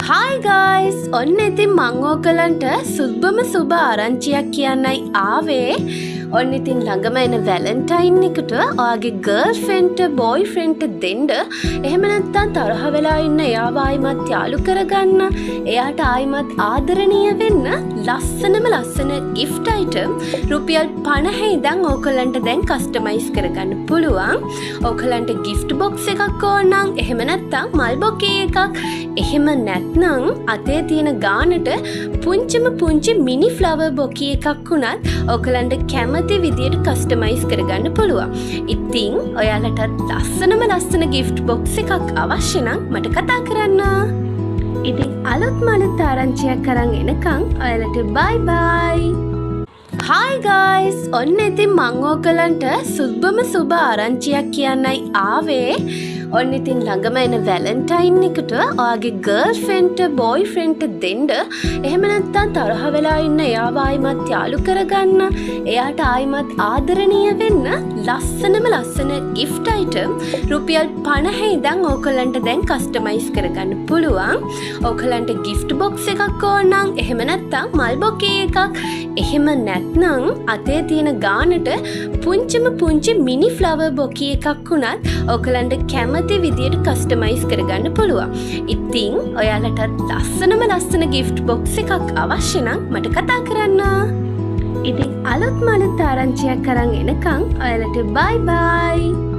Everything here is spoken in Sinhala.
Hi guys! ඔන්න ඉතින් මං ඕගලන්ට සුබම සුබ ආරංචියක් කියන්නයි ආවේ. ඔන්න ඉතින් ළඟම එන වැලන්ටයින් එකට ඔයාගේ ගර්ල්ෆ්‍රෙන්ඩ්ට බොයිෆ්‍රෙන්ඩ්ට දෙන්න. එහෙම නැත්නම් තරහ වෙලා ඉන්න එයාව ආයිමත් යාළු කරගන්න. එයාට ආයිමත් ආදරණීය වෙන්න ලස්සන gift item රුපියල් 50 ඉඳන් ඕගලන්ට දැන් කස්ටමයිස් කරගන්න පුළුවන්. ඕගලන්ට gift box එකක් ඕන නම් එහෙම නැත්නම් මල් බොකේ එකක් එහෙම නැත්නම් අතේ තියෙන ගානට පුංචි මිනි ෆ්ලවර් බොකේ එකක් උනත් ඔයගලන්ට කැමති විදියට කස්ටමයිස් කරගන්න පුළුවන්. ඉතින් ඔයාලට ලස්සන gift box එකක් අවශ්‍ය නම් මට කතා කරන්න. ඉතින් අලුත් ආරංචියක් අරන් එනකන් ඔයාලට bye bye. Hi guys! ඔන්න ඉතින් මං ඕගලන්ට සුබම සුබ ආරංචියක් කියන්නයි ආවේ. ඔන්න ඉතින් ළඟම එන වැලන්ටයින් එකට ඔයාගේ ගර්ල්ෆ්‍රෙන්ඩ්ට බොයිෆ්‍රෙන්ඩ්ට දෙන්න. එහෙම නැත්නම් තරහ වෙලා ඉන්න එයාව ආයිමත් යාළු කරගන්න. එයාට ආයිමත් ආදරණීය වෙන්න ලස්සන gift item රුපියල් 50 ඉඳන් ඕගලන්ට දැන් කස්ටමයිස් කරගන්න පුළුවන්. ඕගලන්ට gift box එකක් ඕන නම් එහෙම නැත්නම් මල් බොකේ එකක් එහෙම නැත්නම් අතේ තියෙන ගානට පුංචි මිනි ෆ්ලවර් බොකේ එකක් උනත් ඕගලන්ට කැමති විදියට කස්ටමයිස් කරගන්න පුළුවන්. ඉතින් ඔයාලට ලස්සන gift box එකක් අවශ්‍ය නම් මට කතා කරන්න. ඉතින් අලුත් ආරංචියක් අරන් එනකන් ඔයාලට bye bye.